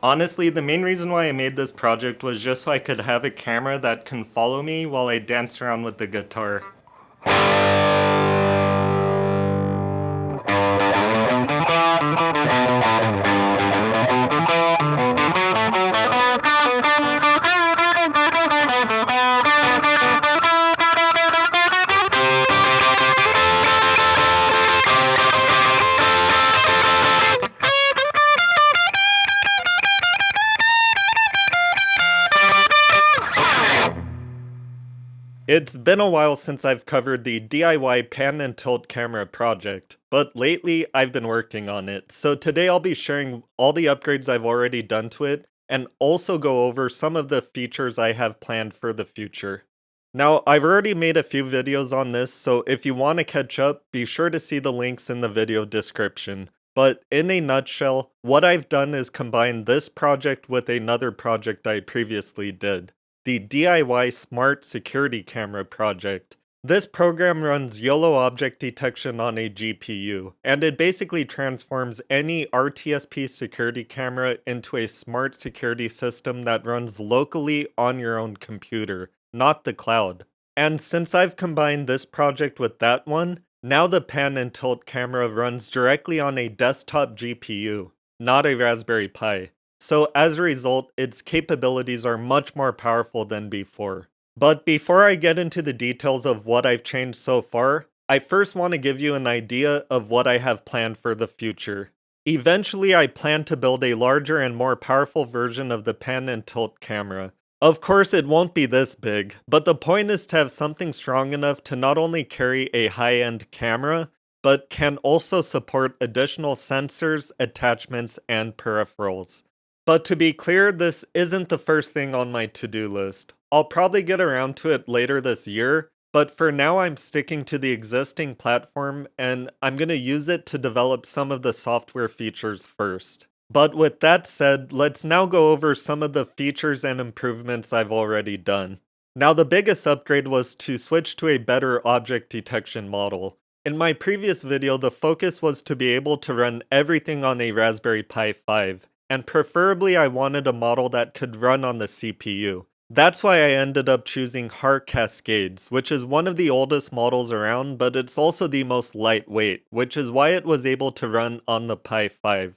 Honestly, the main reason why I made this project was just so I could have a camera that can follow me while I dance around with the guitar. It's been a while since I've covered the DIY pan and tilt camera project, but lately I've been working on it. So today I'll be sharing all the upgrades I've already done to it and also go over some of the features I have planned for the future. Now, I've already made a few videos on this, so if you want to catch up, be sure to see the links in the video description. But in a nutshell, what I've done is combine this project with another project I previously did, the DIY Smart Security Camera project. This program runs YOLO object detection on a GPU, and it basically transforms any RTSP security camera into a smart security system that runs locally on your own computer, not the cloud. And since I've combined this project with that one, now the pan and tilt camera runs directly on a desktop GPU, not a Raspberry Pi. So as a result, its capabilities are much more powerful than before. But before I get into the details of what I've changed so far, I first want to give you an idea of what I have planned for the future. Eventually, I plan to build a larger and more powerful version of the pan and tilt camera. Of course, it won't be this big, but the point is to have something strong enough to not only carry a high-end camera, but can also support additional sensors, attachments, and peripherals. But to be clear, this isn't the first thing on my to-do list. I'll probably get around to it later this year, but for now I'm sticking to the existing platform and I'm going to use it to develop some of the software features first. But with that said, let's now go over some of the features and improvements I've already done. Now, the biggest upgrade was to switch to a better object detection model. In my previous video, the focus was to be able to run everything on a Raspberry Pi 5, and preferably I wanted a model that could run on the CPU. That's why I ended up choosing HAR Cascades, which is one of the oldest models around, but it's also the most lightweight, which is why it was able to run on the Pi 5.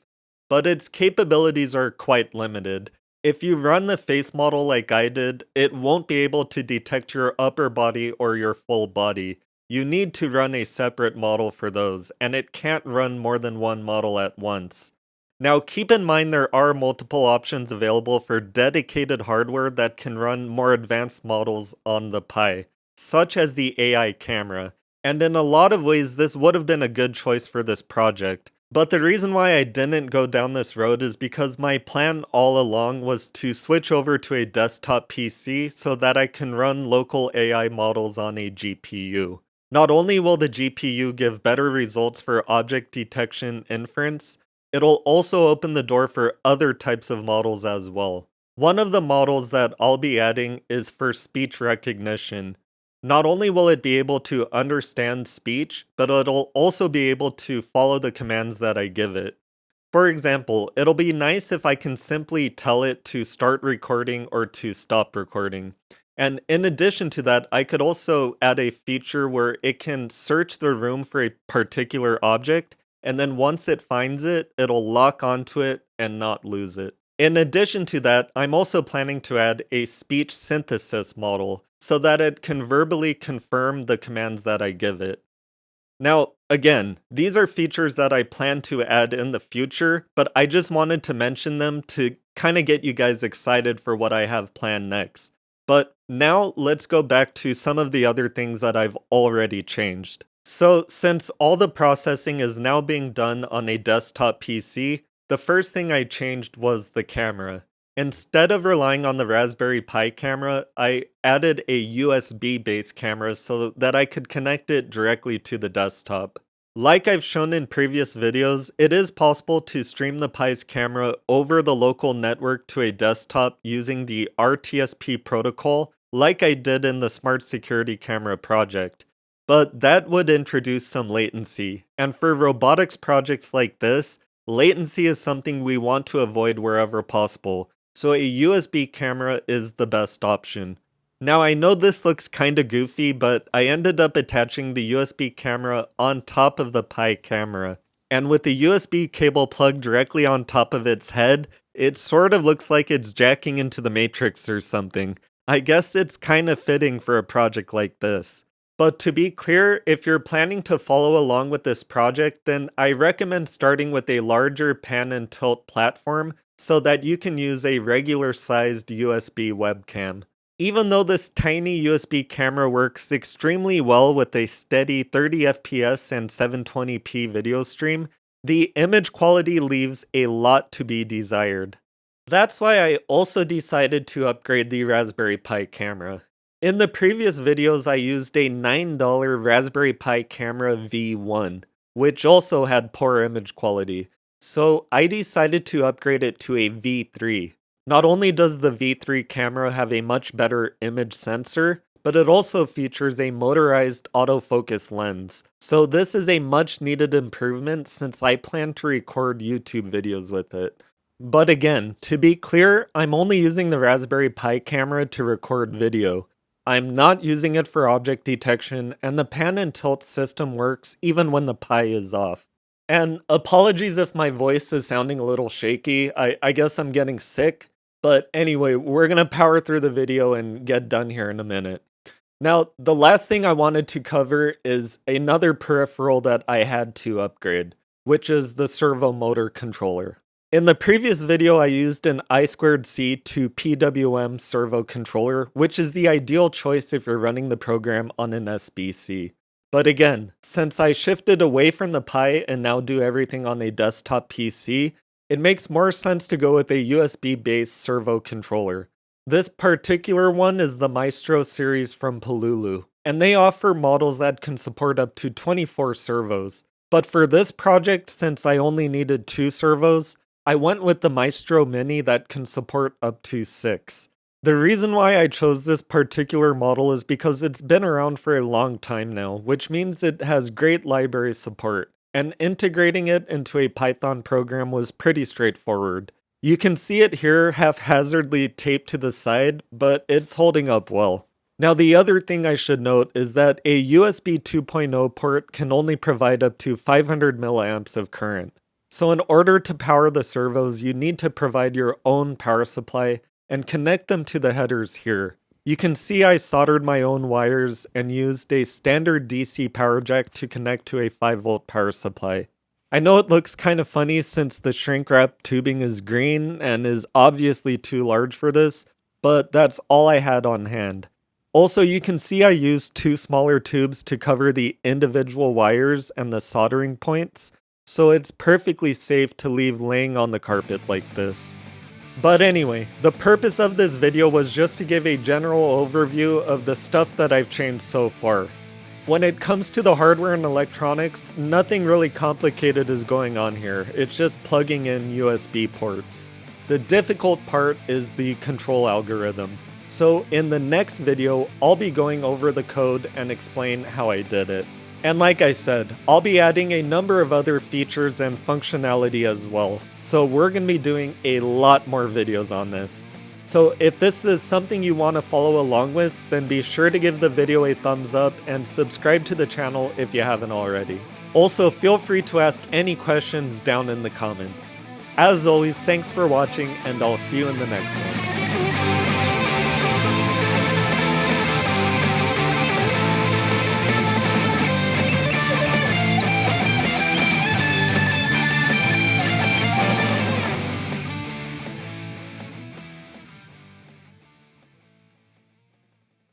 But its capabilities are quite limited. If you run the face model like I did, it won't be able to detect your upper body or your full body. You need to run a separate model for those, and it can't run more than one model at once. Now, keep in mind there are multiple options available for dedicated hardware that can run more advanced models on the Pi, such as the AI camera, and in a lot of ways this would have been a good choice for this project. But the reason why I didn't go down this road is because my plan all along was to switch over to a desktop PC so that I can run local AI models on a GPU. Not only will the GPU give better results for object detection inference, it'll also open the door for other types of models as well. One of the models that I'll be adding is for speech recognition. Not only will it be able to understand speech, but it'll also be able to follow the commands that I give it. For example, it'll be nice if I can simply tell it to start recording or to stop recording. And in addition to that, I could also add a feature where it can search the room for a particular object, and then once it finds it, it'll lock onto it and not lose it. In addition to that, I'm also planning to add a speech synthesis model so that it can verbally confirm the commands that I give it. Now, again, these are features that I plan to add in the future, but I just wanted to mention them to kind of get you guys excited for what I have planned next. But now let's go back to some of the other things that I've already changed. So, since all the processing is now being done on a desktop PC, the first thing I changed was the camera. Instead of relying on the Raspberry Pi camera, I added a USB-based camera so that I could connect it directly to the desktop. Like I've shown in previous videos, it is possible to stream the Pi's camera over the local network to a desktop using the RTSP protocol, like I did in the Smart Security Camera project. But that would introduce some latency, and for robotics projects like this, Latency is something we want to avoid wherever possible, so a USB camera is the best option. Now I know this looks kinda goofy, but I ended up attaching the USB camera on top of the Pi camera. And with the USB cable plugged directly on top of its head, it sort of looks like it's jacking into the Matrix or something. I guess it's kinda fitting for a project like this. But to be clear, if you're planning to follow along with this project, then I recommend starting with a larger pan and tilt platform so that you can use a regular sized USB webcam. Even though this tiny USB camera works extremely well with a steady 30 FPS and 720p video stream, the image quality leaves a lot to be desired. That's why I also decided to upgrade the Raspberry Pi camera. In the previous videos, I used a $9 Raspberry Pi camera V1, which also had poor image quality, so I decided to upgrade it to a V3. Not only does the V3 camera have a much better image sensor, but it also features a motorized autofocus lens, so this is a much needed improvement since I plan to record YouTube videos with it. But again, to be clear, I'm only using the Raspberry Pi camera to record video. I'm not using it for object detection, and the pan and tilt system works even when the Pi is off. And apologies if my voice is sounding a little shaky, I guess I'm getting sick. But anyway, we're gonna power through the video and get done here in a minute. Now, the last thing I wanted to cover is another peripheral that I had to upgrade, which is the servo motor controller. In the previous video, I used an I2C to PWM servo controller, which is the ideal choice if you're running the program on an SBC. But again, since I shifted away from the Pi and now do everything on a desktop PC, it makes more sense to go with a USB-based servo controller. This particular one is the Maestro series from Pololu, and they offer models that can support up to 24 servos. But for this project, since I only needed 2 servos, I went with the Maestro Mini that can support up to 6. The reason why I chose this particular model is because it's been around for a long time now, which means it has great library support, and integrating it into a Python program was pretty straightforward. You can see it here haphazardly taped to the side, but it's holding up well. Now the other thing I should note is that a USB 2.0 port can only provide up to 500 milliamps of current. So in order to power the servos, you need to provide your own power supply and connect them to the headers here. You can see I soldered my own wires and used a standard DC power jack to connect to a 5-volt power supply. I know it looks kind of funny since the shrink wrap tubing is green and is obviously too large for this, but that's all I had on hand. Also, you can see I used 2 smaller tubes to cover the individual wires and the soldering points, so it's perfectly safe to leave laying on the carpet like this. But anyway, the purpose of this video was just to give a general overview of the stuff that I've changed so far. When it comes to the hardware and electronics, nothing really complicated is going on here, it's just plugging in USB ports. The difficult part is the control algorithm. So in the next video, I'll be going over the code and explain how I did it. And like I said, I'll be adding a number of other features and functionality as well. So we're going to be doing a lot more videos on this. So if this is something you want to follow along with, then be sure to give the video a thumbs up and subscribe to the channel if you haven't already. Also, feel free to ask any questions down in the comments. As always, thanks for watching, and I'll see you in the next one.